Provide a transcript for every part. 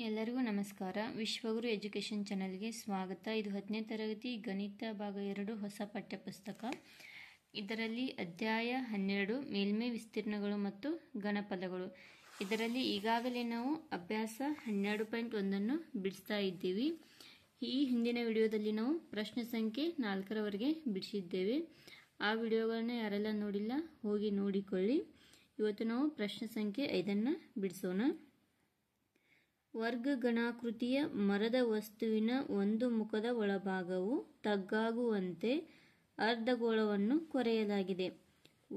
ಎಲ್ಲರಿಗೂ ನಮಸ್ಕಾರ. ವಿಶ್ವಗುರು ಎಜುಕೇಷನ್ ಚಾನೆಲ್ಗೆ ಸ್ವಾಗತ. ಇದು 10ನೇ ತರಗತಿ ಗಣಿತ ಭಾಗ 2 ಹೊಸ ಪಠ್ಯಪುಸ್ತಕ. ಇದರಲ್ಲಿ ಅಧ್ಯಾಯ 12 ಮೇಲ್ಮೈ ವಿಸ್ತೀರ್ಣಗಳು ಮತ್ತು ಘನಪದಗಳು. ಇದರಲ್ಲಿ ಈಗಾಗಲೇ ನಾವು ಅಭ್ಯಾಸ 12.1 ಬಿಡಿಸ್ತಾ ಇದ್ದೀವಿ. ಈ ಹಿಂದಿನ ವಿಡಿಯೋದಲ್ಲಿ ನಾವು ಪ್ರಶ್ನೆ ಸಂಖ್ಯೆ 4ರವರೆಗೆ ಬಿಡಿಸಿದ್ದೇವೆ. ಆ ವಿಡಿಯೋಗಳನ್ನ ಯಾರೆಲ್ಲ ನೋಡಿಲ್ಲ ಹೋಗಿ ನೋಡಿಕೊಳ್ಳಿ. ಇವತ್ತು ನಾವು ಪ್ರಶ್ನೆ ಸಂಖ್ಯೆ 5 ಬಿಡಿಸೋಣ. ವರ್ಗಗಣಾಕೃತಿಯ ಮರದ ವಸ್ತುವಿನ ಒಂದು ಮುಖದ ಒಳಭಾಗವು ತಗ್ಗಾಗುವಂತೆ ಅರ್ಧಗೋಳವನ್ನು ಕೊರೆಯಲಾಗಿದೆ.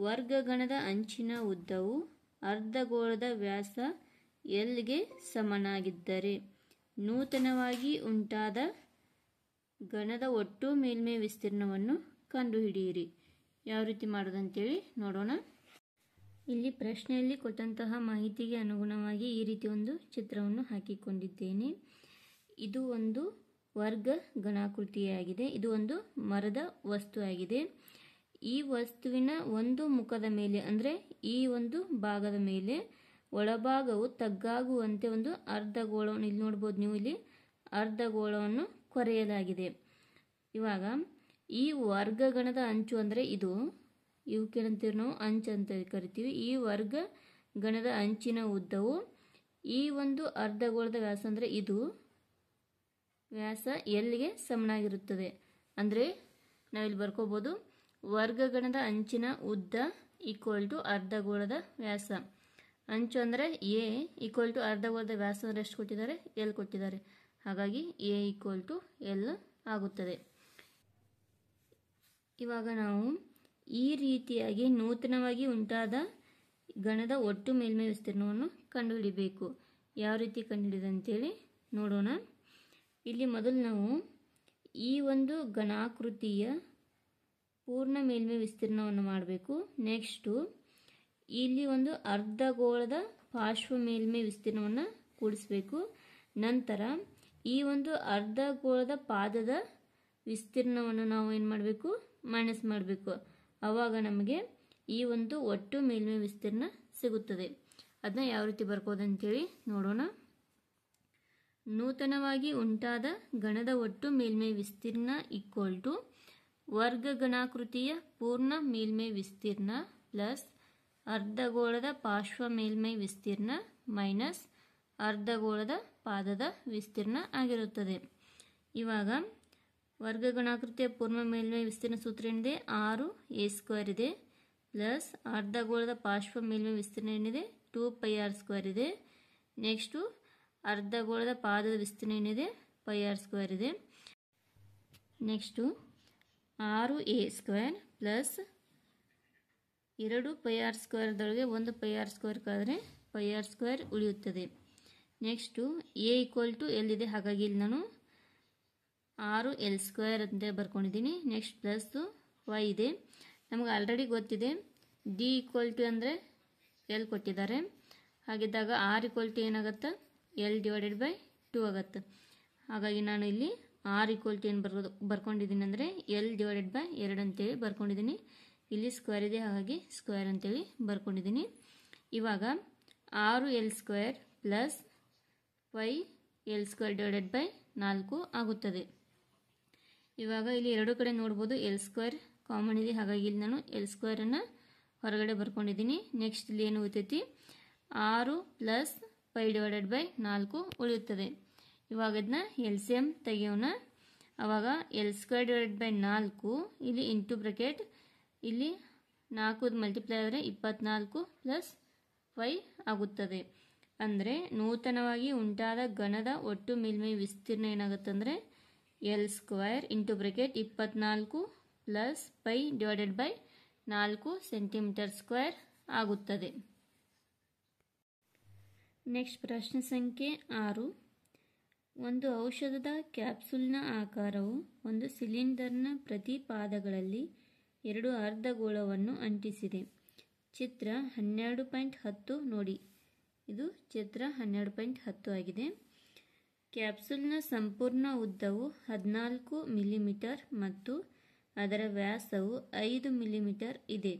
ವರ್ಗಗಣದ ಅಂಚಿನ ಉದ್ದವು ಅರ್ಧಗೋಳದ ವ್ಯಾಸ ಎಲ್ಗೆ ಸಮನಾಗಿದ್ದರೆ ನೂತನವಾಗಿ ಉಂಟಾದ ಘನದ ಒಟ್ಟು ಮೇಲ್ಮೈ ವಿಸ್ತೀರ್ಣವನ್ನು ಕಂಡುಹಿಡಿಯಿರಿ. ಯಾವ ರೀತಿ ಮಾಡೋದಂತೇಳಿ ನೋಡೋಣ. ಇಲ್ಲಿ ಪ್ರಶ್ನೆಯಲ್ಲಿ ಕೊಟ್ಟಂತಹ ಮಾಹಿತಿಗೆ ಅನುಗುಣವಾಗಿ ಈ ರೀತಿ ಒಂದು ಚಿತ್ರವನ್ನು ಹಾಕಿಕೊಂಡಿದ್ದೇನೆ. ಇದು ಒಂದು ವರ್ಗ ಗಣಾಕೃತಿಯಾಗಿದೆ. ಇದು ಒಂದು ಮರದ ವಸ್ತು ಆಗಿದೆ. ಈ ವಸ್ತುವಿನ ಒಂದು ಮುಖದ ಮೇಲೆ ಅಂದರೆ ಈ ಒಂದು ಭಾಗದ ಮೇಲೆ ಒಳಭಾಗವು ತಗ್ಗಾಗುವಂತೆ ಒಂದು ಅರ್ಧಗೋಳವನ್ನು ಇಲ್ಲಿ ನೋಡ್ಬೋದು ನೀವು, ಇಲ್ಲಿ ಅರ್ಧಗೋಳವನ್ನು ಕೊರೆಯಲಾಗಿದೆ. ಇವಾಗ ಈ ವರ್ಗಗಣದ ಅಂಚು ಅಂದರೆ ಇದು ಇವಕ್ಕೇನಂತೀವಿ ನಾವು ಅಂಚು ಅಂತ ಕರಿತೀವಿ. ಈ ವರ್ಗ ಗಣದ ಅಂಚಿನ ಉದ್ದವು ಈ ಒಂದು ಅರ್ಧಗೋಳದ ವ್ಯಾಸ ಅಂದರೆ ಇದು ವ್ಯಾಸ ಎಲ್ಗೆ ಸಮನಾಗಿರುತ್ತದೆ. ಅಂದರೆ ನಾವಿಲ್ಲಿ ಬರ್ಕೋಬಹುದು ವರ್ಗಗಣದ ಅಂಚಿನ ಉದ್ದ ಈಕ್ವಲ್ ಟು ಅರ್ಧಗೋಳದ ವ್ಯಾಸ. ಅಂಚು ಅಂದರೆ ಎ ಈಕ್ವಲ್ ಟು ಅರ್ಧಗೋಳದ ವ್ಯಾಸ ಅಂದರೆ ಎಷ್ಟು ಕೊಟ್ಟಿದ್ದಾರೆ? ಎಲ್ ಕೊಟ್ಟಿದ್ದಾರೆ. ಹಾಗಾಗಿ ಎ ಈಕ್ವಲ್ ಟು ಎಲ್ ಆಗುತ್ತದೆ. ಇವಾಗ ನಾವು ಈ ರೀತಿಯಾಗಿ ನೂತನವಾಗಿ ಉಂಟಾದ ಘನದ ಒಟ್ಟು ಮೇಲ್ಮೈ ವಿಸ್ತೀರ್ಣವನ್ನು ಕಂಡುಹಿಡಿಬೇಕು. ಯಾವ ರೀತಿ ಕಂಡುಹಿಡಿದಂತೇಳಿ ನೋಡೋಣ. ಇಲ್ಲಿ ಮೊದಲು ನಾವು ಈ ಒಂದು ಘನಾಕೃತಿಯ ಪೂರ್ಣ ಮೇಲ್ಮೈ ವಿಸ್ತೀರ್ಣವನ್ನು ಮಾಡಬೇಕು. ನೆಕ್ಸ್ಟು ಇಲ್ಲಿ ಒಂದು ಅರ್ಧಗೋಳದ ಪಾರ್ಶ್ವ ಮೇಲ್ಮೈ ವಿಸ್ತೀರ್ಣವನ್ನು ಕೂಡಿಸಬೇಕು. ನಂತರ ಈ ಒಂದು ಅರ್ಧಗೋಳದ ಪಾದದ ವಿಸ್ತೀರ್ಣವನ್ನು ನಾವು ಏನು ಮಾಡಬೇಕು? ಮೈನಸ್ ಮಾಡಬೇಕು. ಆವಾಗ ನಮಗೆ ಈ ಒಂದು ಒಟ್ಟು ಮೇಲ್ಮೈ ವಿಸ್ತೀರ್ಣ ಸಿಗುತ್ತದೆ. ಅದನ್ನ ಯಾವ ರೀತಿ ಬರ್ಕೋದಂತೇಳಿ ನೋಡೋಣ. ನೂತನವಾಗಿ ಉಂಟಾದ ಘನದ ಒಟ್ಟು ಮೇಲ್ಮೈ ವಿಸ್ತೀರ್ಣ ಈಕ್ವಲ್ ಟು ವರ್ಗಗಣಾಕೃತಿಯ ಪೂರ್ಣ ಮೇಲ್ಮೈ ವಿಸ್ತೀರ್ಣ ಪ್ಲಸ್ ಅರ್ಧಗೋಳದ ಪಾರ್ಶ್ವ ಮೇಲ್ಮೈ ವಿಸ್ತೀರ್ಣ ಮೈನಸ್ ಅರ್ಧಗೋಳದ ಪಾದದ ವಿಸ್ತೀರ್ಣ ಆಗಿರುತ್ತದೆ. ಇವಾಗ ವರ್ಗಗಣಾಕೃತಿಯ ಪೂರ್ಣ ಮೇಲ್ಮೈ ವಿಸ್ತೀರ್ಣ ಸೂತ್ರ ಏನಿದೆ? 6a² ಇದೆ ಪ್ಲಸ್ ಅರ್ಧಗೋಳದ ಪಾರ್ಶ್ವ ಮೇಲ್ಮೈ ವಿಸ್ತೀರ್ಣ ಏನಿದೆ? 2πr² ಇದೆ. ನೆಕ್ಸ್ಟು ಅರ್ಧಗೋಳದ ಪಾದದ ವಿಸ್ತೀರ್ಣ ಏನಿದೆ? πr² ಇದೆ. ನೆಕ್ಸ್ಟು 6a² ಪ್ಲಸ್ 2πr² ಒಂದು πr² ಕಾದರೆ πr² ಉಳಿಯುತ್ತದೆ. Next a equal to L ಇದೆ. ಹಾಗಾಗಿ ಇಲ್ಲಿ ನಾನು 6l² ಅಂತ ಬರ್ಕೊಂಡಿದ್ದೀನಿ. ನೆಕ್ಸ್ಟ್ ಪ್ಲಸ್ y ಇದೆ. ನಮಗೆ ಆಲ್ರೆಡಿ ಗೊತ್ತಿದೆ d ಈಕ್ವಲ್ ಟು ಅಂದರೆ ಎಲ್ ಕೊಟ್ಟಿದ್ದಾರೆ. ಹಾಗಿದ್ದಾಗ r ಈಕ್ವಲ್ ಟು ಏನಾಗುತ್ತೆ? l/2 ಆಗುತ್ತೆ. ಹಾಗಾಗಿ ನಾನು ಇಲ್ಲಿ r ಈಕ್ವಲ್ ಟು ಏನು ಬರ್ಕೊಂಡಿದ್ದೀನಿ ಅಂದರೆ l/2 ಅಂತೇಳಿ ಬರ್ಕೊಂಡಿದ್ದೀನಿ. ಇಲ್ಲಿ ಸ್ಕ್ವೇರ್ ಇದೆ, ಹಾಗಾಗಿ ಸ್ಕ್ವೇರ್ ಅಂತೇಳಿ ಬರ್ಕೊಂಡಿದ್ದೀನಿ. ಇವಾಗ 6l² ಪ್ಲಸ್ l²/4 ಆಗುತ್ತದೆ. ಇವಾಗ ಇಲ್ಲಿ ಎರಡು ಕಡೆ ನೋಡ್ಬೋದು l² ಕಾಮನ್ ಇದೆ. ಹಾಗಾಗಿ ಇಲ್ಲಿ ನಾನು l² ಹೊರಗಡೆ ಬರ್ಕೊಂಡಿದ್ದೀನಿ. ನೆಕ್ಸ್ಟ್ ಇಲ್ಲಿ ಏನು ಉಳಿತೈತಿ? 6 ಪ್ಲಸ್ π/4 ಉಳಿಯುತ್ತದೆ. ಇವಾಗ ಇದನ್ನ LCM ತೆಗೆಯೋಣ. ಆವಾಗ l²/4 ಇಲ್ಲಿ ಇಂಟು ಬ್ರಾಕೆಟ್ ಇಲ್ಲಿ 4 ಮಲ್ಟಿಪ್ಲೈ ಆದರೆ 24 ಪ್ಲಸ್ 5 ಆಗುತ್ತದೆ. ಅಂದರೆ ನೂತನವಾಗಿ ಉಂಟಾದ ಘನದ ಒಟ್ಟು ಮೇಲ್ಮೈ ವಿಸ್ತೀರ್ಣ ಏನಾಗುತ್ತೆ ಅಂದರೆ l² into bracket 24 plus π/4 cm² ಆಗುತ್ತದೆ. ನೆಕ್ಸ್ಟ್ ಪ್ರಶ್ನೆ ಸಂಖ್ಯೆ 6. ಒಂದು ಔಷಧದ ಕ್ಯಾಪ್ಸೂಲ್ನ ಆಕಾರವು ಒಂದು ಸಿಲಿಂಡರ್ನ ಪ್ರತಿ ಪಾದಗಳಲ್ಲಿ 2 ಅರ್ಧಗೋಳವನ್ನು ಅಂಟಿಸಿದೆ. ಚಿತ್ರ 12.10 ನೋಡಿ. ಇದು ಚಿತ್ರ 12.10 ಆಗಿದೆ. ಕ್ಯಾಪ್ಸೂಲ್ನ ಸಂಪೂರ್ಣ ಉದ್ದವು 14 ಮಿಲಿಮೀಟರ್ ಮತ್ತು ಅದರ ವ್ಯಾಸವು 5 ಮಿಲಿಮೀಟರ್ ಇದೆ.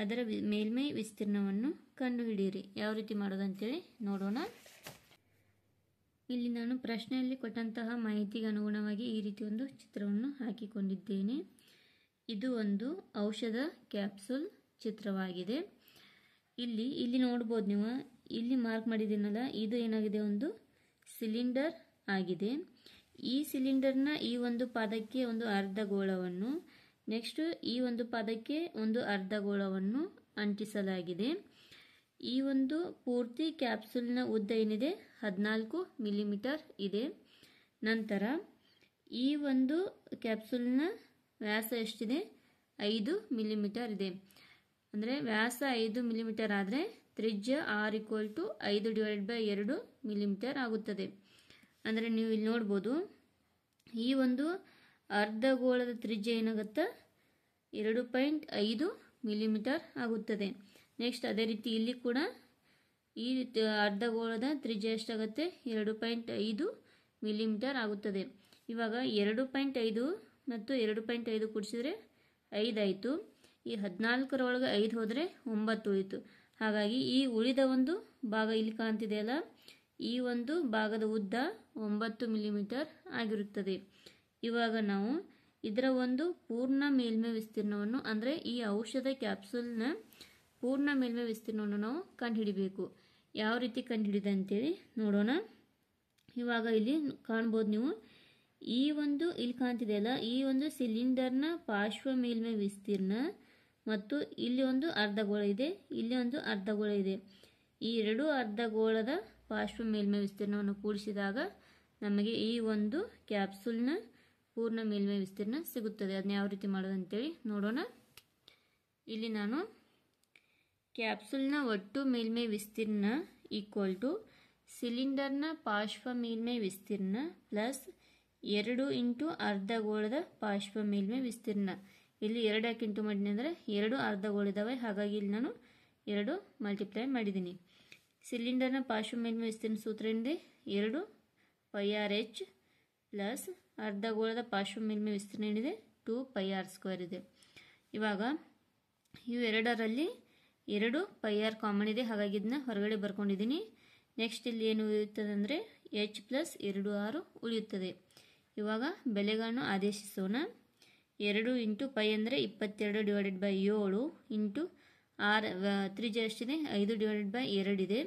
ಅದರ ಮೇಲ್ಮೈ ವಿಸ್ತೀರ್ಣವನ್ನು ಕಂಡುಹಿಡಿಯಿರಿ. ಯಾವ ರೀತಿ ಮಾಡೋದಂತೇಳಿ ನೋಡೋಣ. ಇಲ್ಲಿ ನಾನು ಪ್ರಶ್ನೆಯಲ್ಲಿ ಕೊಟ್ಟಂತಹ ಮಾಹಿತಿಗೆ ಅನುಗುಣವಾಗಿ ಈ ರೀತಿ ಒಂದು ಚಿತ್ರವನ್ನು ಹಾಕಿಕೊಂಡಿದ್ದೇನೆ. ಇದು ಒಂದು ಔಷಧ ಕ್ಯಾಪ್ಸೂಲ್ ಚಿತ್ರವಾಗಿದೆ. ಇಲ್ಲಿ ನೋಡ್ಬೋದು ನೀವು, ಇಲ್ಲಿ ಮಾರ್ಕ್ ಮಾಡಿದ್ದೀನಲ್ಲ, ಇದು ಏನಾಗಿದೆ, ಒಂದು ಸಿಲಿಂಡರ್ ಆಗಿದೆ. ಈ ಸಿಲಿಂಡರ್ನ ಈ ಒಂದು ಪಾದಕ್ಕೆ ಒಂದು ಅರ್ಧಗೋಳವನ್ನು, ನೆಕ್ಸ್ಟ್ ಈ ಒಂದು ಪಾದಕ್ಕೆ ಒಂದು ಅರ್ಧಗೋಳವನ್ನು ಅಂಟಿಸಲಾಗಿದೆ. ಈ ಒಂದು ಪೂರ್ತಿ ಕ್ಯಾಪ್ಸೂಲ್ನ ಉದ್ದ ಏನಿದೆ 14 ಮಿಲಿಮೀಟರ್ ಇದೆ. ನಂತರ ಈ ಒಂದು ಕ್ಯಾಪ್ಸೂಲ್ನ ವ್ಯಾಸ ಎಷ್ಟಿದೆ, 5 ಮಿಲಿಮೀಟರ್ ಇದೆ. ಅಂದರೆ ವ್ಯಾಸ 5 ಮಿಲಿಮೀಟರ್ ಆದರೆ ತ್ರಿಜ್ಯ R=5/2 ಮಿಲಿಮೀಟರ್ ಆಗುತ್ತದೆ. ಅಂದರೆ ನೀವು ಇಲ್ಲಿ ನೋಡ್ಬೋದು, ಈ ಒಂದು ಅರ್ಧಗೋಳದ ತ್ರಿಜ್ಯ ಏನಾಗುತ್ತೆ, 2.5 ಮಿಲಿಮೀಟರ್ ಆಗುತ್ತದೆ. ನೆಕ್ಸ್ಟ್ ಅದೇ ರೀತಿ ಇಲ್ಲಿ ಕೂಡ ಈ ಅರ್ಧಗೋಳದ ತ್ರಿಜ್ಯ ಎಷ್ಟಾಗುತ್ತೆ, 2.5 ಮಿಲಿಮೀಟರ್ ಆಗುತ್ತದೆ. ಇವಾಗ 2.5 ಮತ್ತು 2.5 ಕೂಡಿಸಿದ್ರೆ 5 ಆಯಿತು. ಈ 14ರೊಳಗೆ 5 ಹೋದರೆ 9 ಉಳಿತು. ಹಾಗಾಗಿ ಈ ಉಳಿದ ಒಂದು ಭಾಗ ಇಲ್ಲಿ ಕಾಣ್ತಿದೆಯಲ್ಲ, ಈ ಒಂದು ಭಾಗದ ಉದ್ದ 9 ಮಿಲಿಮೀಟರ್ ಆಗಿರುತ್ತದೆ. ಇವಾಗ ನಾವು ಇದರ ಒಂದು ಪೂರ್ಣ ಮೇಲ್ಮೈ ವಿಸ್ತೀರ್ಣವನ್ನು, ಅಂದರೆ ಈ ಔಷಧ ಕ್ಯಾಪ್ಸೂಲ್ನ ಪೂರ್ಣ ಮೇಲ್ಮೈ ವಿಸ್ತೀರ್ಣವನ್ನು ನಾವು ಕಂಡುಹಿಡಿಬೇಕು. ಯಾವ ರೀತಿ ಕಂಡುಹಿಡಿದೆ ಅಂತೇಳಿ ನೋಡೋಣ. ಇವಾಗ ಇಲ್ಲಿ ಕಾಣ್ಬೋದು ನೀವು, ಈ ಒಂದು ಇಲ್ಲಿ ಕಾಣ್ತಿದೆಯಲ್ಲ, ಈ ಒಂದು ಸಿಲಿಂಡರ್ನ ಪಾರ್ಶ್ವ ಮೇಲ್ಮೈ ವಿಸ್ತೀರ್ಣ ಮತ್ತು ಇಲ್ಲಿ ಒಂದು ಅರ್ಧಗೋಳ ಇದೆ, ಇಲ್ಲಿ ಒಂದು ಅರ್ಧಗೋಳ ಇದೆ. ಈ ಎರಡು ಅರ್ಧಗೋಳದ ಪಾರ್ಶ್ವ ಮೇಲ್ಮೈ ವಿಸ್ತೀರ್ಣವನ್ನು ಕೂಡಿಸಿದಾಗ ನಮಗೆ ಈ ಒಂದು ಕ್ಯಾಪ್ಸೂಲ್ನ ಪೂರ್ಣ ಮೇಲ್ಮೈ ವಿಸ್ತೀರ್ಣ ಸಿಗುತ್ತದೆ. ಅದನ್ನ ಯಾವ ರೀತಿ ಮಾಡೋದು ಅಂತೇಳಿ ನೋಡೋಣ. ಇಲ್ಲಿ ನಾನು ಕ್ಯಾಪ್ಸೂಲ್ನ ಒಟ್ಟು ಮೇಲ್ಮೈ ವಿಸ್ತೀರ್ಣ = ಸಿಲಿಂಡರ್ನ ಪಾರ್ಶ್ವ ಮೇಲ್ಮೈ ವಿಸ್ತೀರ್ಣ ಪ್ಲಸ್ 2 × ಅರ್ಧಗೋಳದ ಪಾರ್ಶ್ವ ಮೇಲ್ಮೈ ವಿಸ್ತೀರ್ಣ. ಇಲ್ಲಿ 2 ಯಾಕೆ ಇಂಟು ಮಾಡಿದ್ದೀನಿ ಅಂದರೆ 2 ಅರ್ಧಗೋಳಿದ್ದಾವೆ, ಹಾಗಾಗಿ ಇಲ್ಲಿ ನಾನು 2 ಮಲ್ಟಿಪ್ಲೈ ಮಾಡಿದ್ದೀನಿ. ಸಿಲಿಂಡರ್ನ ಪಾರ್ಶ್ವ ಮೇಲ್ಮೈ ವಿಸ್ತೀರ್ಣ ಸೂತ್ರ ಏನಿದೆ, 2 πRh ಪ್ಲಸ್ ಅರ್ಧಗೋಳದ ಪಾರ್ಶ್ವ ಮೇಲ್ಮೈ ವಿಸ್ತೀರ್ಣ ಏನಿದೆ, 2 πr² ಇದೆ. ಇವಾಗ ಇವೆರಡರಲ್ಲಿ 2 πr ಕಾಮನ್ ಇದೆ, ಹಾಗಾಗಿ ಇದನ್ನ ಹೊರಗಡೆ ಬರ್ಕೊಂಡಿದ್ದೀನಿ. ನೆಕ್ಸ್ಟ್ ಇಲ್ಲಿ ಏನು ಉಳಿಯುತ್ತದೆ ಅಂದರೆ h ಪ್ಲಸ್ 2r ಉಳಿಯುತ್ತದೆ. ಇವಾಗ ಬೆಲೆಗಳನ್ನು ಆದೇಶಿಸೋಣ. 2 × π ಅಂದರೆ 22/7 ಇಂಟು r ತ್ರಿಜ್ಯ ಎಷ್ಟಿದೆ, 5/2 ಇದೆ.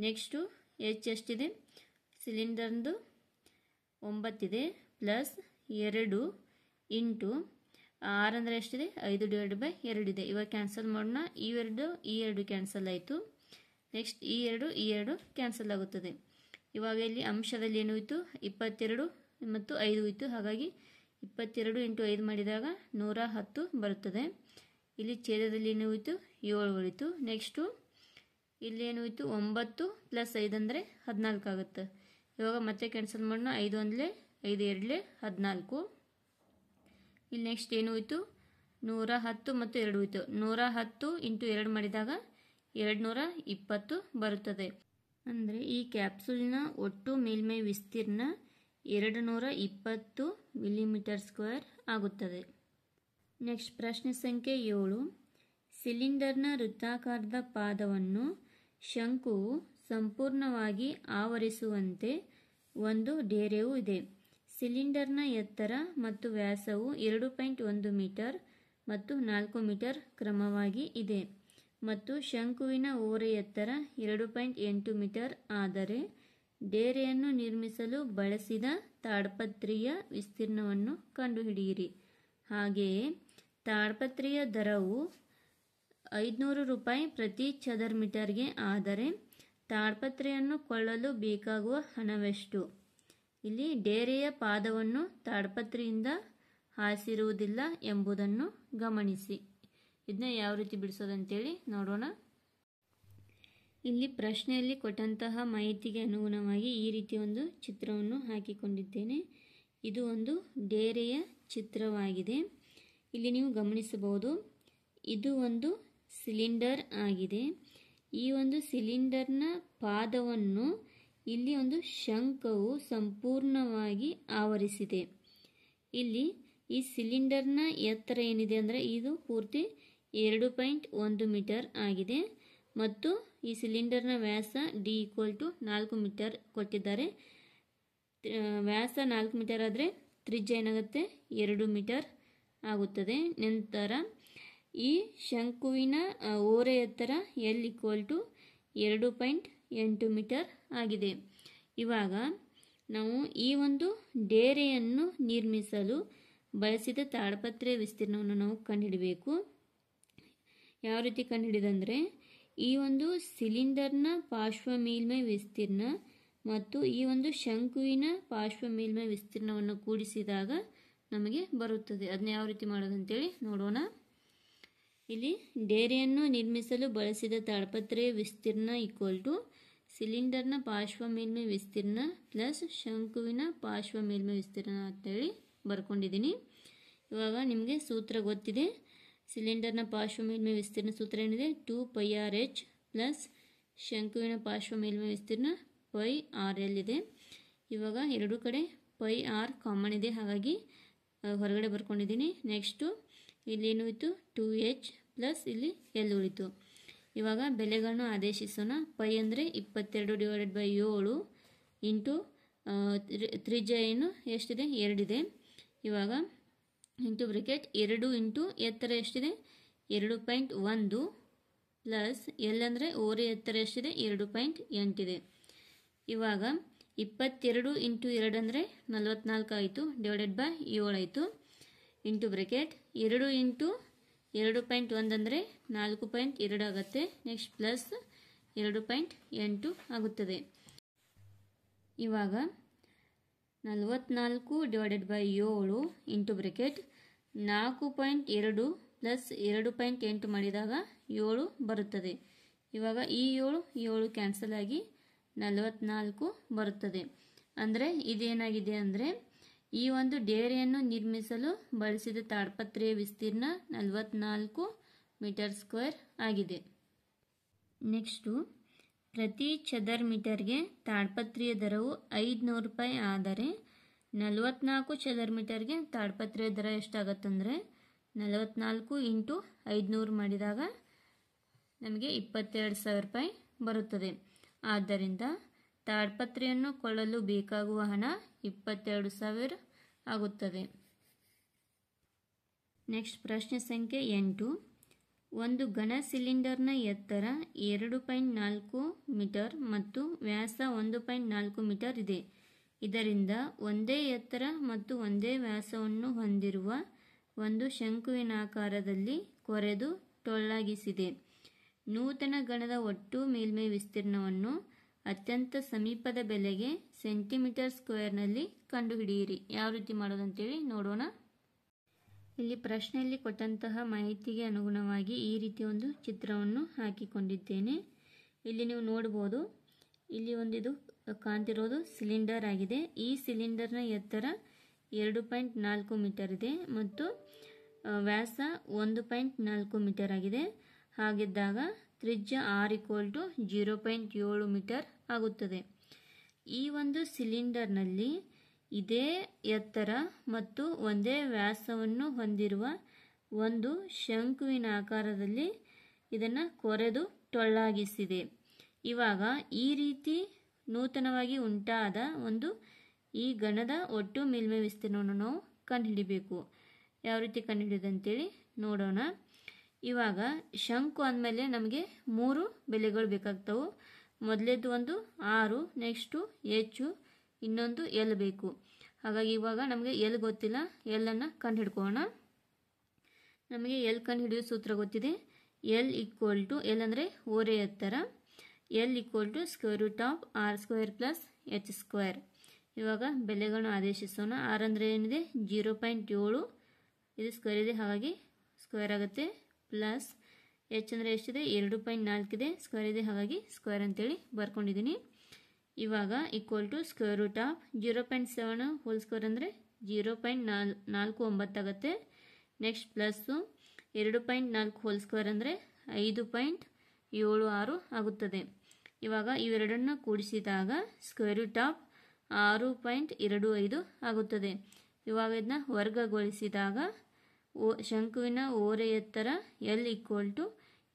ನೆಕ್ಸ್ಟು h ಎಷ್ಟಿದೆ, ಸಿಲಿಂಡರ್ದು 9 ಇದೆ, ಪ್ಲಸ್ 2 ಇಂಟು r ಅಂದರೆ ಎಷ್ಟಿದೆ, 5/2 ಇದೆ. ಇವಾಗ ಕ್ಯಾನ್ಸಲ್ ಮಾಡೋಣ. ಈ ಎರಡು ಕ್ಯಾನ್ಸಲ್ ಆಯಿತು. ನೆಕ್ಸ್ಟ್ ಈ ಎರಡು ಕ್ಯಾನ್ಸಲ್ ಆಗುತ್ತದೆ. ಇವಾಗ ಇಲ್ಲಿ ಅಂಶದಲ್ಲಿ ಏನು ಹೋಯಿತು, 22 ಮತ್ತು 5 ಹೋಯಿತು. ಹಾಗಾಗಿ 22 × 5 ಮಾಡಿದಾಗ 110 ಬರುತ್ತದೆ. ಇಲ್ಲಿ ಛೇದದಲ್ಲಿ ಏನು ಹೋಯಿತು, 7 ಉಳಿತು. ನೆಕ್ಸ್ಟು ಇಲ್ಲಿ ಏನು ಹೋಯಿತು, 9 ಪ್ಲಸ್ 5 ಅಂದರೆ 14 ಆಗುತ್ತೆ. ಇವಾಗ ಮತ್ತೆ ಕ್ಯಾನ್ಸಲ್ ಮಾಡೋಣ. 5 1 5 2 14. ಇಲ್ಲಿ ನೆಕ್ಸ್ಟ್ ಏನು ಹೋಯಿತು, 110 ಮತ್ತು 2 ಹೋಯಿತು. 110 × 2 ಮಾಡಿದಾಗ 220 ಬರುತ್ತದೆ. ಅಂದರೆ ಈ ಕ್ಯಾಪ್ಸೂಲ್ನ ಒಟ್ಟು ಮೇಲ್ಮೈ ವಿಸ್ತೀರ್ಣ 220 ಮಿಲಿಮೀಟರ್² ಆಗುತ್ತದೆ. ನೆಕ್ಸ್ಟ್ ಪ್ರಶ್ನೆ ಸಂಖ್ಯೆ 7. ಸಿಲಿಂಡರ್ನ ವೃತ್ತಾಕಾರದ ಪಾದವನ್ನು ಶಂಕುವು ಸಂಪೂರ್ಣವಾಗಿ ಆವರಿಸುವಂತೆ ಒಂದು ಡೇರೆಯೂ ಇದೆ. ಸಿಲಿಂಡರ್ನ ಎತ್ತರ ಮತ್ತು ವ್ಯಾಸವು 2.1 ಮೀಟರ್ ಮತ್ತು 4 ಮೀಟರ್ ಕ್ರಮವಾಗಿ ಇದೆ ಮತ್ತು ಶಂಕುವಿನ ಓರೆ ಎತ್ತರ 2.8 ಮೀಟರ್ ಆದರೆ ಡೇರೆಯನ್ನು ನಿರ್ಮಿಸಲು ಬಳಸಿದ ತಾಡ್ಪತ್ರೆಯ ವಿಸ್ತೀರ್ಣವನ್ನು ಕಂಡುಹಿಡಿಯಿರಿ. ಹಾಗೆಯೇ ತಾಡ್ಪತ್ರೆಯ ದರವು 500 ರೂಪಾಯಿ ಪ್ರತಿ ಚದರ ಮೀಟರ್ಗೆ ಆದರೆ ತಾಡ್ಪತ್ರೆಯನ್ನು ಕೊಳ್ಳಲು ಬೇಕಾಗುವ ಹಣವೆಷ್ಟು? ಇಲ್ಲಿ ಡೇರೆಯ ಪಾದವನ್ನು ತಾಡ್ಪತ್ರೆಯಿಂದ ಹಾಸಿರುವುದಿಲ್ಲ ಎಂಬುದನ್ನು ಗಮನಿಸಿ. ಇದನ್ನ ಯಾವ ರೀತಿ ಬಿಡಿಸೋದಂತೇಳಿ ನೋಡೋಣ. ಇಲ್ಲಿ ಪ್ರಶ್ನೆಯಲ್ಲಿ ಕೊಟ್ಟಂತಹ ಮಾಹಿತಿಗೆ ಅನುಗುಣವಾಗಿ ಈ ರೀತಿಯ ಒಂದು ಚಿತ್ರವನ್ನು ಹಾಕಿಕೊಂಡಿದ್ದೇನೆ. ಇದು ಒಂದು ಡೇರೆಯ ಚಿತ್ರವಾಗಿದೆ. ಇಲ್ಲಿ ನೀವು ಗಮನಿಸಬಹುದು, ಇದು ಒಂದು ಸಿಲಿಂಡರ್ ಆಗಿದೆ. ಈ ಒಂದು ಸಿಲಿಂಡರ್ನ ಪಾದವನ್ನು ಇಲ್ಲಿ ಒಂದು ಶಂಕವು ಸಂಪೂರ್ಣವಾಗಿ ಆವರಿಸಿದೆ. ಇಲ್ಲಿ ಈ ಸಿಲಿಂಡರ್ನ ಎತ್ತರ ಏನಿದೆ ಅಂದರೆ ಇದು ಪೂರ್ತಿ 2.1 ಮೀಟರ್ ಆಗಿದೆ ಮತ್ತು ಈ ಸಿಲಿಂಡರ್ನ ವ್ಯಾಸ d = 4 ಮೀಟರ್ ಕೊಟ್ಟಿದ್ದಾರೆ. ವ್ಯಾಸ 4 ಮೀಟರ್ ಆದರೆ ತ್ರಿಜ್ಯ ಏನಾಗುತ್ತೆ 2 ಮೀಟರ್ ಆಗುತ್ತದೆ. ನಂತರ ಈ ಶಂಕುವಿನ ಓರೆ ಎತ್ತರ L = 2.8 ಮೀಟರ್ ಆಗಿದೆ. ಇವಾಗ ನಾವು ಈ ಒಂದು ಡೇರೆಯನ್ನು ನಿರ್ಮಿಸಲು ಬಳಸಿದ ತಾಡಪತ್ರೆಯ ವಿಸ್ತೀರ್ಣವನ್ನು ನಾವು ಕಂಡುಹಿಡಬೇಕು. ಯಾವ ರೀತಿ ಕಂಡುಹಿಡಿದಂದರೆ, ಈ ಒಂದು ಸಿಲಿಂಡರ್ನ ಪಾರ್ಶ್ವ ಮೇಲ್ಮೈ ವಿಸ್ತೀರ್ಣ ಮತ್ತು ಈ ಒಂದು ಶಂಕುವಿನ ಪಾರ್ಶ್ವ ಮೇಲ್ಮೈ ವಿಸ್ತೀರ್ಣವನ್ನು ಕೂಡಿಸಿದಾಗ ನಮಗೆ ಬರುತ್ತದೆ. ಅದನ್ನ ಯಾವ ರೀತಿ ಮಾಡೋದಂತೇಳಿ ನೋಡೋಣ. ಇಲ್ಲಿ ಡೇರೆಯನ್ನು ನಿರ್ಮಿಸಲು ಬಳಸಿದ ತಾಡಪತ್ರೆಯ ವಿಸ್ತೀರ್ಣ = ಸಿಲಿಂಡರ್ನ ಪಾರ್ಶ್ವ ಮೇಲ್ಮೈ ವಿಸ್ತೀರ್ಣ ಪ್ಲಸ್ ಶಂಕುವಿನ ಪಾರ್ಶ್ವ ಮೇಲ್ಮೈ ವಿಸ್ತೀರ್ಣ ಅಂತೇಳಿ ಬರ್ಕೊಂಡಿದ್ದೀನಿ. ಇವಾಗ ನಿಮಗೆ ಸೂತ್ರ ಗೊತ್ತಿದೆ. ಸಿಲಿಂಡರ್ನ ಪಾರ್ಶ್ವ ಮೇಲ್ಮೈ ವಿಸ್ತೀರ್ಣ ಸೂತ್ರ ಏನಿದೆ 2πrh ಪ್ಲಸ್ ಶಂಕುವಿನ ಪಾರ್ಶ್ವ ಮೇಲ್ಮೈ ವಿಸ್ತೀರ್ಣ πrl ಇದೆ. ಇವಾಗ ಎರಡು ಕಡೆ πr ಕಾಮನ್ ಇದೆ, ಹಾಗಾಗಿ ಹೊರಗಡೆ ಬರ್ಕೊಂಡಿದ್ದೀನಿ. ನೆಕ್ಸ್ಟು ಇಲ್ಲಿ ಏನು ಇತ್ತು 2h ಪ್ಲಸ್ ಇಲ್ಲಿ L ಉಳಿತು. ಇವಾಗ ಬೆಲೆಗಳನ್ನು ಆದೇಶಿಸೋಣ. ಪೈ ಅಂದರೆ 22/7 ಇಂಟು ತ್ರಿಜ್ಯ ಏನು ಎಷ್ಟಿದೆ 2 ಇದೆ. ಇವಾಗ ಇಂಟು ಬ್ರೆಕೆಟ್ 2 ಇಂಟು ಎತ್ತರ ಎಷ್ಟಿದೆ 2.1 ಪ್ಲಸ್ L ಅಂದರೆ ಓರೆ ಎತ್ತರ ಎಷ್ಟಿದೆ 2.8 ಇದೆ. ಇವಾಗ 22 ಇಂಟು 2 ಅಂದರೆ 44 ಆಯಿತು, /7 ಆಯಿತು. ಇಂಟು ಬ್ರೆಕೆಟ್ 2 ಇಂಟು 2.1 ಅಂದರೆ 4.2 ಆಗುತ್ತೆ. ನೆಕ್ಸ್ಟ್ ಪ್ಲಸ್ 2.8 ಆಗುತ್ತದೆ. ಇವಾಗ 44/7 ಇಂಟು ಬ್ರೆಕೆಟ್ 4.2 ಪ್ಲಸ್ 2.8 ಮಾಡಿದಾಗ 7 ಬರುತ್ತದೆ. ಇವಾಗ ಈ 7 ಕ್ಯಾನ್ಸಲ್ ಆಗಿ 44 ಬರುತ್ತದೆ. ಅಂದರೆ ಇದೇನಾಗಿದೆ ಅಂದರೆ ಈ ಒಂದು ಡೇರೆಯನ್ನು ನಿರ್ಮಿಸಲು ಬಳಸಿದ ತಾಡಪತ್ರೆಯ ವಿಸ್ತೀರ್ಣ 44 ಮೀಟರ್ ಸ್ಕ್ವೇರ್ ಆಗಿದೆ. ನೆಕ್ಸ್ಟು, ಪ್ರತಿ ಚದರ್ ಮೀಟರ್ಗೆ ತಾಡಪತ್ರೆಯ ದರವು 500 ರೂಪಾಯಿ ಆದರೆ 44 ಚದರ್ ಮೀಟರ್ಗೆ ತಾಡಪತ್ರೆಯ ದರ ಎಷ್ಟಾಗತ್ತಂದರೆ 44 ಇಂಟು 500 ಮಾಡಿದಾಗ ನಮಗೆ 22,000 ರೂಪಾಯಿ ಬರುತ್ತದೆ. ಆದ್ದರಿಂದ ತಾಡಪತ್ರೆಯನ್ನು ಕೊಳ್ಳಲು ಬೇಕಾಗುವ ಹಣ 22,000 ಆಗುತ್ತದೆ. ನೆಕ್ಸ್ಟ್ ಪ್ರಶ್ನೆ ಸಂಖ್ಯೆ 8. ಒಂದು ಘನ ಸಿಲಿಂಡರ್ನ ಎತ್ತರ 2.4 ಮೀಟರ್ ಮತ್ತು ವ್ಯಾಸ 1.4 ಮೀಟರ್ ಇದೆ. ಇದರಿಂದ ಒಂದೇ ಎತ್ತರ ಮತ್ತು ಒಂದೇ ವ್ಯಾಸವನ್ನು ಹೊಂದಿರುವ ಒಂದು ಶಂಕುವಿನಾಕಾರದಲ್ಲಿ ಕೊರೆದು ಟೊಳ್ಳಾಗಿಸಿದೆ. ನೂತನ ಘನದ ಒಟ್ಟು ಮೇಲ್ಮೈ ವಿಸ್ತೀರ್ಣವನ್ನು ಅತ್ಯಂತ ಸಮೀಪದ ಬೆಲೆಗೆ ಸೆಂಟಿಮೀಟರ್ ಸ್ಕ್ವೇರ್ನಲ್ಲಿ ಕಂಡುಹಿಡಿಯಿರಿ. ಯಾವ ರೀತಿ ಮಾಡೋದಂತೇಳಿ ನೋಡೋಣ. ಇಲ್ಲಿ ಪ್ರಶ್ನೆಯಲ್ಲಿ ಕೊಟ್ಟಂತಹ ಮಾಹಿತಿಗೆ ಅನುಗುಣವಾಗಿ ಈ ರೀತಿ ಒಂದು ಚಿತ್ರವನ್ನು ಹಾಕಿಕೊಂಡಿದ್ದೇನೆ. ಇಲ್ಲಿ ನೀವು ನೋಡ್ಬೋದು, ಇಲ್ಲಿ ಇದು ಕಾಣ್ತಿರೋದು ಸಿಲಿಂಡರ್ ಆಗಿದೆ. ಈ ಸಿಲಿಂಡರ್ನ ಎತ್ತರ 2.4 ಮೀಟರ್ ಇದೆ ಮತ್ತು ವ್ಯಾಸ 1.4 ಮೀಟರ್ ಆಗಿದೆ. ಹಾಗಿದ್ದಾಗ ತ್ರಿಜ್ಯ r = 0.7 ಮೀಟರ್ ಆಗುತ್ತದೆ. ಈ ಒಂದು ಸಿಲಿಂಡರ್ನಲ್ಲಿ ಇದೇ ಎತ್ತರ ಮತ್ತು ಒಂದೇ ವ್ಯಾಸವನ್ನು ಹೊಂದಿರುವ ಒಂದು ಶಂಕುವಿನ ಆಕಾರದಲ್ಲಿ ಇದನ್ನು ಕೊರೆದು ಟೊಳ್ಳಾಗಿಸಿದೆ. ಇವಾಗ ಈ ರೀತಿ ನೂತನವಾಗಿ ಉಂಟಾದ ಒಂದು ಈ ಘನದ ಒಟ್ಟು ಮೇಲ್ಮೈ ವಿಸ್ತೀರ್ಣವನ್ನು ನಾವು ಕಂಡುಹಿಡಿಬೇಕು. ಯಾವ ರೀತಿ ಕಂಡುಹಿಡಿಯೋದಂತೇಳಿ ನೋಡೋಣ. ಇವಾಗ ಶಂಕು ಅಂದಮೇಲೆ ನಮಗೆ 3 ಬೆಲೆಗಳು ಬೇಕಾಗ್ತವೆ. ಮೊದಲೇದು ಒಂದು 6, ನೆಕ್ಸ್ಟು H, ಇನ್ನೊಂದು L ಬೇಕು. ಹಾಗಾಗಿ ಇವಾಗ ನಮಗೆ L ಗೊತ್ತಿಲ್ಲ, L ಅನ್ನು ಕಂಡುಹಿಡ್ಕೋಣ. ನಮಗೆ L ಕಂಡುಹಿಡಿಯೋ ಸೂತ್ರ ಗೊತ್ತಿದೆ. L ಅಂದರೆ ಓರೆ ಎತ್ತರ, L = √r² + h². ಇವಾಗ ಬೆಲೆಗಳನ್ನು ಆದೇಶಿಸೋಣ. r ಅಂದರೆ ಏನಿದೆ 0.7, ಇದು ಸ್ಕ್ವೇರ್ ಇದೆ ಹಾಗಾಗಿ ಸ್ಕ್ವೇರ್ ಆಗುತ್ತೆ. ಪ್ಲಸ್ h ಅಂದರೆ ಎಷ್ಟಿದೆ 2.4 ಇದೆ, ಸ್ಕ್ವೇರ್ ಇದೆ ಹಾಗಾಗಿ ಸ್ಕ್ವೇರ್ ಅಂತೇಳಿ ಬರ್ಕೊಂಡಿದ್ದೀನಿ. ಇವಾಗ = √0.7 ಹೋಲ್ ಸ್ಕ್ವೇರ್ ಅಂದರೆ 0.49 ಆಗುತ್ತೆ. ನೆಕ್ಸ್ಟ್ ಪ್ಲಸ್ಸು 2.4 ಹೋಲ್ ಸ್ಕ್ವೇರ್ ಅಂದರೆ 5.76 ಆಗುತ್ತದೆ. ಇವಾಗ ಇವೆರಡನ್ನು ಕೂಡಿಸಿದಾಗ √6.25 ಆಗುತ್ತದೆ. ಇವಾಗ ಇದನ್ನ ವರ್ಗಗೊಳಿಸಿದಾಗ ಶಂಕುವಿನ ಓರೆ ಎತ್ತರ L =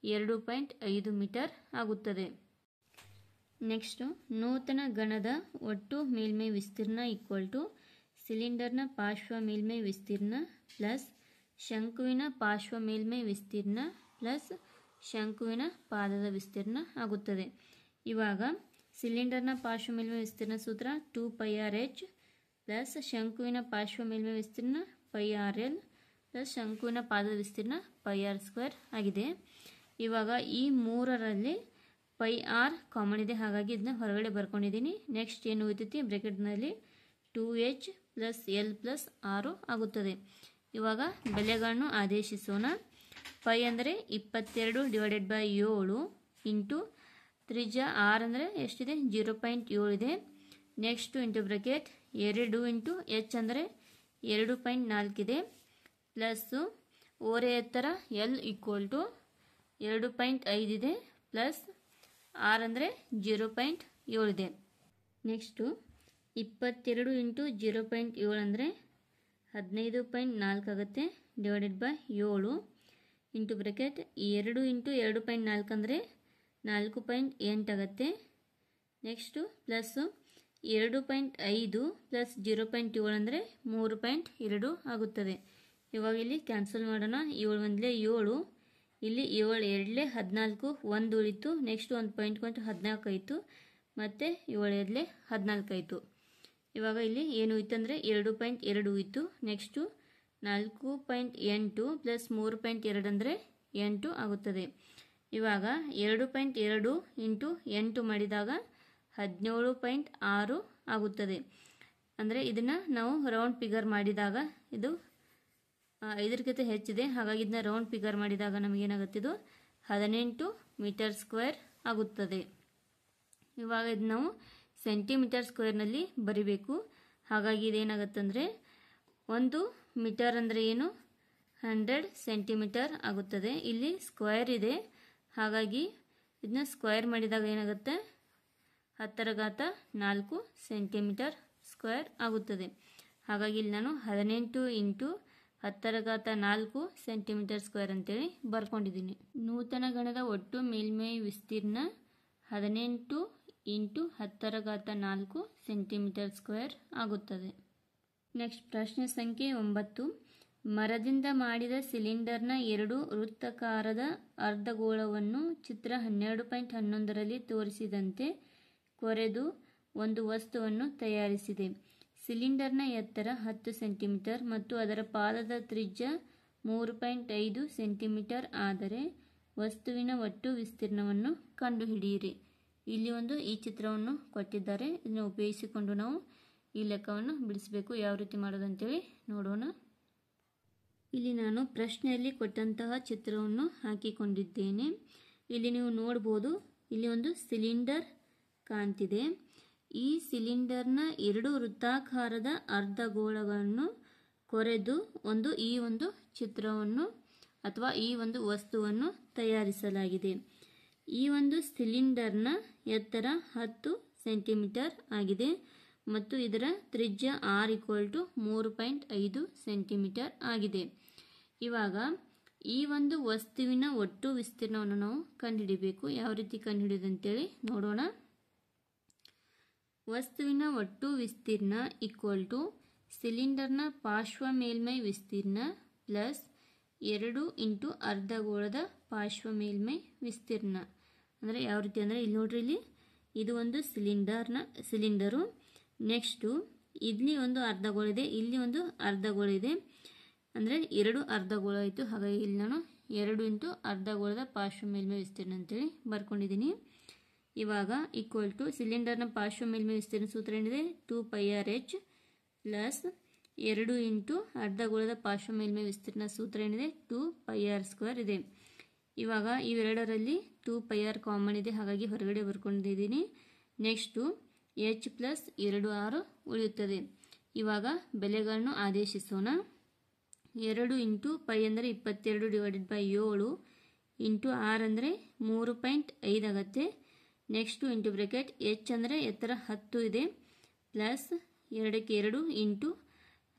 2.5 ಮೀಟರ್ ಆಗುತ್ತದೆ. ನೆಕ್ಸ್ಟು ನೂತನ ಘನದ ಒಟ್ಟು ಮೇಲ್ಮೈ ವಿಸ್ತೀರ್ಣ ಈಕ್ವಲ್ ಟು ಸಿಲಿಂಡರ್ನ ಪಾರ್ಶ್ವ ಮೇಲ್ಮೈ ವಿಸ್ತೀರ್ಣ ಪ್ಲಸ್ ಶಂಕುವಿನ ಪಾರ್ಶ್ವ ಮೇಲ್ಮೈ ವಿಸ್ತೀರ್ಣ ಪ್ಲಸ್ ಶಂಕುವಿನ ಪಾದದ ವಿಸ್ತೀರ್ಣ ಆಗುತ್ತದೆ. ಇವಾಗ ಸಿಲಿಂಡರ್ನ ಪಾರ್ಶ್ವ ಮೇಲ್ಮೈ ವಿಸ್ತೀರ್ಣ ಸೂತ್ರ 2πrh ಪ್ಲಸ್ ಶಂಕುವಿನ ಪಾರ್ಶ್ವ ಮೇಲ್ಮೈ ವಿಸ್ತೀರ್ಣ πrl ಪ್ಲಸ್ ಶಂಕುವಿನ ಪಾದದ ವಿಸ್ತೀರ್ಣ πr² ಆಗಿದೆ. ಇವಾಗ ಈ ಮೂರರಲ್ಲಿ πr ಕಾಮನ್ ಇದೆ, ಹಾಗಾಗಿ ಇದನ್ನ ಹೊರಗಡೆ ಬರ್ಕೊಂಡಿದ್ದೀನಿ. ನೆಕ್ಸ್ಟ್ ಏನು ಉಳಿತೈತಿ ಬ್ರ್ಯಾಕೆಟ್ನಲ್ಲಿ 2h plus l plus r ಆಗುತ್ತದೆ. ಇವಾಗ ಬೆಲೆಗಳನ್ನು ಆದೇಶಿಸೋಣ. ಪೈ ಅಂದರೆ 22/7 ಇಂಟು ತ್ರಿಜ್ಯ r ಅಂದರೆ ಎಷ್ಟಿದೆ 0.7 ಇದೆ. Next into bracket 2 into h ಅಂದರೆ 2.4 ಇದೆ ಪ್ಲಸ್ಸು ಓರೆ ಎತ್ತರ l ಈಕ್ವಲ್ ಟು 2.5 ಇದೆ ಪ್ಲಸ್ r ಅಂದರೆ 0.7 ಇದೆ. ನೆಕ್ಸ್ಟು 22 ಇಂಟು 0.7 ಅಂದರೆ 15.4 ಆಗುತ್ತೆ /7 ಇಂಟು ಬ್ರ್ಯಾಕೆಟ್ 2 ಇಂಟು 2.4 ಅಂದರೆ 4.8 ಆಗುತ್ತೆ. ನೆಕ್ಸ್ಟು ಪ್ಲಸ್ಸು 2.5 ಪ್ಲಸ್ 0.7 ಅಂದರೆ 3.2 ಆಗುತ್ತದೆ. ಇವಾಗ ಇಲ್ಲಿ ಕ್ಯಾನ್ಸಲ್ ಮಾಡೋಣ. 7 1 7, ಇಲ್ಲಿ 7 2 14, 1 ಉಳಿತು. ನೆಕ್ಸ್ಟ್ ಒಂದು ಪಾಯಿಂಟ್ ಕೊಂಟು 14 ಆಯಿತು, ಮತ್ತು 7 2 14 ಆಯಿತು. ಇವಾಗ ಇಲ್ಲಿ ಏನು ಇತ್ತಂದರೆ 2.2 ಇತ್ತು. ನೆಕ್ಸ್ಟು 4.8 ಪ್ಲಸ್ 3.2 ಅಂದರೆ 8 ಆಗುತ್ತದೆ. ಇವಾಗ 2.2 ಇಂಟು 8 ಮಾಡಿದಾಗ 17.6 ಆಗುತ್ತದೆ. ಅಂದರೆ ಇದನ್ನು ನಾವು ರೌಂಡ್ ಫಿಗರ್ ಮಾಡಿದಾಗ ಇದು 5ಕ್ಕಿಂತ ಹೆಚ್ಚಿದೆ, ಹಾಗಾಗಿ ಇದನ್ನ ರೌಂಡ್ ಫಿಗರ್ ಮಾಡಿದಾಗ ನಮಗೇನಾಗುತ್ತೆ ಇದು 18 ಮೀಟರ್ ಸ್ಕ್ವೇರ್ ಆಗುತ್ತದೆ. ಇವಾಗ ಇದು ನಾವು ಸೆಂಟಿಮೀಟರ್ ಸ್ಕ್ವೇರ್ನಲ್ಲಿ ಬರಿಬೇಕು. ಹಾಗಾಗಿ ಇದೇನಾಗುತ್ತಂದರೆ 1 ಮೀಟರ್ ಅಂದರೆ ಏನು 100 ಸೆಂಟಿಮೀಟರ್ ಆಗುತ್ತದೆ. ಇಲ್ಲಿ ಸ್ಕ್ವೇರ್ ಇದೆ, ಹಾಗಾಗಿ ಇದನ್ನ ಸ್ಕ್ವೇರ್ ಮಾಡಿದಾಗ ಏನಾಗುತ್ತೆ 10⁴ ಸೆಂಟಿಮೀಟರ್ ಸ್ಕ್ವೇರ್ ಆಗುತ್ತದೆ. ಹಾಗಾಗಿ ಇಲ್ಲಿ ನಾನು 18 ಇಂಟು 10⁴ ಸೆಂಟಿಮೀಟರ್ ಸ್ಕ್ವೇರ್ ಅಂತೇಳಿ ಬರ್ಕೊಂಡಿದ್ದೀನಿ. ನೂತನ ಘನದ ಒಟ್ಟು ಮೇಲ್ಮೈ ವಿಸ್ತೀರ್ಣ 18 ಇಂಟು 10⁴ ಸೆಂಟಿಮೀಟರ್ ಸ್ಕ್ವೇರ್ ಆಗುತ್ತದೆ. ನೆಕ್ಸ್ಟ್ ಪ್ರಶ್ನೆ ಸಂಖ್ಯೆ 9. ಮರದಿಂದ ಮಾಡಿದ ಸಿಲಿಂಡರ್ನ 2 ವೃತ್ತಾಕಾರದ ಅರ್ಧಗೋಳವನ್ನು ಚಿತ್ರ 12.11ರಲ್ಲಿ ತೋರಿಸಿದಂತೆ ಕೊರೆದು ಒಂದು ವಸ್ತುವನ್ನು ತಯಾರಿಸಿದೆ. ಸಿಲಿಂಡರ್ನ ಎತ್ತರ 10 ಸೆಂಟಿಮೀಟರ್ ಮತ್ತು ಅದರ ಪಾದದ ತ್ರಿಜ್ಯ 3.5 ಸೆಂಟಿಮೀಟರ್ ಆದರೆ ವಸ್ತುವಿನ ಒಟ್ಟು ವಿಸ್ತೀರ್ಣವನ್ನು ಕಂಡುಹಿಡಿಯಿರಿ. ಇಲ್ಲಿ ಈ ಚಿತ್ರವನ್ನು ಕೊಟ್ಟಿದ್ದಾರೆ. ಇದನ್ನು ಉಪಯೋಗಿಸಿಕೊಂಡು ನಾವು ಈ ಲೆಕ್ಕವನ್ನು ಬಿಡಿಸಬೇಕು. ಯಾವ ರೀತಿ ಮಾಡೋದಂತೇಳಿ ನೋಡೋಣ. ಇಲ್ಲಿ ನಾನು ಪ್ರಶ್ನೆಯಲ್ಲಿ ಕೊಟ್ಟಂತಹ ಚಿತ್ರವನ್ನು ಹಾಕಿಕೊಂಡಿದ್ದೇನೆ. ಇಲ್ಲಿ ನೀವು ನೋಡ್ಬೋದು, ಇಲ್ಲಿ ಒಂದು ಸಿಲಿಂಡರ್ ಕಾಣ್ತಿದೆ. ಈ ಸಿಲಿಂಡರ್ನ 2 ವೃತ್ತಾಕಾರದ ಅರ್ಧಗೋಳಗಳನ್ನು ಕೊರೆದು ಈ ಒಂದು ಚಿತ್ರವನ್ನು ಅಥವಾ ಈ ಒಂದು ವಸ್ತುವನ್ನು ತಯಾರಿಸಲಾಗಿದೆ. ಈ ಒಂದು ಸಿಲಿಂಡರ್ನ ಎತ್ತರ 10 ಸೆಂಟಿಮೀಟರ್ ಆಗಿದೆ ಮತ್ತು ಇದರ ತ್ರಿಜ್ಯ r = 3.5 ಸೆಂಟಿಮೀಟರ್ ಆಗಿದೆ. ಇವಾಗ ಈ ಒಂದು ವಸ್ತುವಿನ ಒಟ್ಟು ವಿಸ್ತೀರ್ಣವನ್ನು ನಾವು ಕಂಡುಹಿಡಿಯಬೇಕು. ಯಾವ ರೀತಿ ಕಂಡುಹಿಡಿಯೋದಂತೇಳಿ ನೋಡೋಣ. ವಸ್ತುವಿನ ಒಟ್ಟು ವಿಸ್ತೀರ್ಣ = ಸಿಲಿಂಡರ್ನ ಪಾರ್ಶ್ವ ಮೇಲ್ಮೈ ವಿಸ್ತೀರ್ಣ ಪ್ಲಸ್ 2 ಇಂಟು ಅರ್ಧಗೋಳದ ಪಾರ್ಶ್ವ ಮೇಲ್ಮೈ ವಿಸ್ತೀರ್ಣ. ಅಂದರೆ ಯಾವ ರೀತಿ ಅಂದರೆ ಇಲ್ಲಿ ನೋಡ್ರಿ, ಇಲ್ಲಿ ಇದು ಒಂದು ಸಿಲಿಂಡರು. ನೆಕ್ಸ್ಟು ಇಲ್ಲಿ ಒಂದು ಅರ್ಧಗೋಳ ಇದೆ, ಇಲ್ಲಿ ಒಂದು ಅರ್ಧಗೋಳ ಇದೆ, ಅಂದರೆ 2 ಅರ್ಧಗೋಳ ಆಯಿತು. ಹಾಗಾಗಿ ಇಲ್ಲಿ ನಾನು 2 ಇಂಟು ಅರ್ಧಗೋಳದ ಪಾರ್ಶ್ವ ಮೇಲ್ಮೈ ವಿಸ್ತೀರ್ಣ ಅಂತೇಳಿ ಬರ್ಕೊಂಡಿದ್ದೀನಿ. ಇವಾಗ = ಸಿಲಿಂಡರ್ನ ಪಾರ್ಶ್ವ ಮೇಲ್ಮೈ ವಿಸ್ತೀರ್ಣ ಸೂತ್ರ ಏನಿದೆ 2πrh ಪ್ಲಸ್ 2 ಇಂಟು ಅರ್ಧಗೋಳದ ಪಾರ್ಶ್ವ ಮೇಲ್ಮೈ ವಿಸ್ತೀರ್ಣ ಸೂತ್ರ ಏನಿದೆ 2πr² ಇದೆ. ಇವಾಗ ಇವೆರಡರಲ್ಲಿ 2πr ಕಾಮನ್ ಇದೆ, ಹಾಗಾಗಿ ಹೊರಗಡೆ ಬರ್ಕೊಂಡಿದ್ದೀನಿ. ನೆಕ್ಸ್ಟು h ಪ್ಲಸ್ 2r ಉಳಿಯುತ್ತದೆ. ಇವಾಗ ಬೆಲೆಗಳನ್ನು ಆದೇಶಿಸೋಣ. 2 ಇಂಟು ಪೈ ಅಂದರೆ 22/7 ಇಂಟು r ಅಂದರೆ 3.5 ಆಗುತ್ತೆ. ನೆಕ್ಸ್ಟು ಇಂಟು ಬ್ರ್ಯಾಕೆಟ್ h ಅಂದರೆ ಎತ್ತರ 10 ಇದೆ ಪ್ಲಸ್ 2ಕ್ಕೆ 2 ಇಂಟು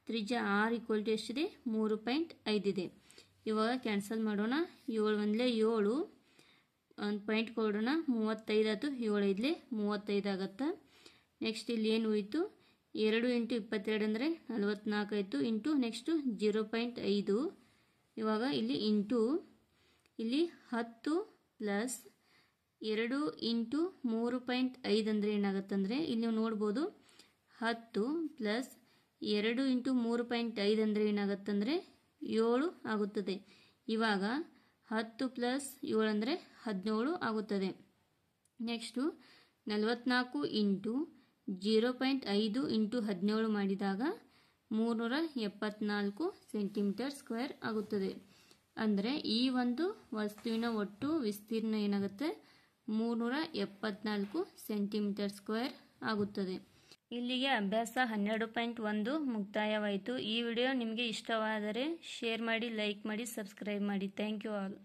ತ್ರಿಜ್ಯ r = ಎಷ್ಟಿದೆ 3.5 ಇದೆ. ಇವಾಗ ಕ್ಯಾನ್ಸಲ್ ಮಾಡೋಣ. 7 1 7, ಒಂದು ಪಾಯಿಂಟ್ ಕೊಡೋಣ. 35 ಆಯಿತು, 7 ಐದಲೇ 35 ಆಗುತ್ತೆ. ನೆಕ್ಸ್ಟ್ ಇಲ್ಲಿ ಏನು ಉಳಿತು, 2 ಇಂಟು 22 ಅಂದರೆ 44 ಆಯಿತು. Into next 0.5. ಇವಾಗ ಇಲ್ಲಿ ಇಂಟು ಇಲ್ಲಿ 10 ಪ್ಲಸ್ 2 ಇಂಟು 3.5 ಅಂದರೆ ಏನಾಗುತ್ತೆ ಅಂದರೆ ಇಲ್ಲಿ ನೀವು ನೋಡ್ಬೋದು 10 ಪ್ಲಸ್ 2 ಇಂಟು 3.5 ಅಂದರೆ ಏನಾಗುತ್ತೆ ಅಂದರೆ 7 ಆಗುತ್ತದೆ. ಇವಾಗ 10 ಪ್ಲಸ್ 7 ಅಂದರೆ 17 ಆಗುತ್ತದೆ. ನೆಕ್ಸ್ಟು 44 ಇಂಟು 0.5 ಇಂಟು 17 ಮಾಡಿದಾಗ 374 ಸೆಂಟಿಮೀಟರ್ ಸ್ಕ್ವೇರ್ ಆಗುತ್ತದೆ. ಅಂದರೆ ಈ ಒಂದು ವಸ್ತುವಿನ ಒಟ್ಟು ವಿಸ್ತೀರ್ಣ ಏನಾಗುತ್ತೆ, 374 ಸೆಂಟಿಮೀಟರ್ ಸ್ಕ್ವೇರ್ ಆಗುತ್ತದೆ. ಇಲ್ಲಿಗೆ ಅಭ್ಯಾಸ 12.1 ಮುಕ್ತಾಯವಾಯಿತು. ಈ ವಿಡಿಯೋ ನಿಮಗೆ ಇಷ್ಟವಾದರೆ ಶೇರ್ ಮಾಡಿ, ಲೈಕ್ ಮಾಡಿ, ಸಬ್ಸ್ಕ್ರೈಬ್ ಮಾಡಿ. Thank you all.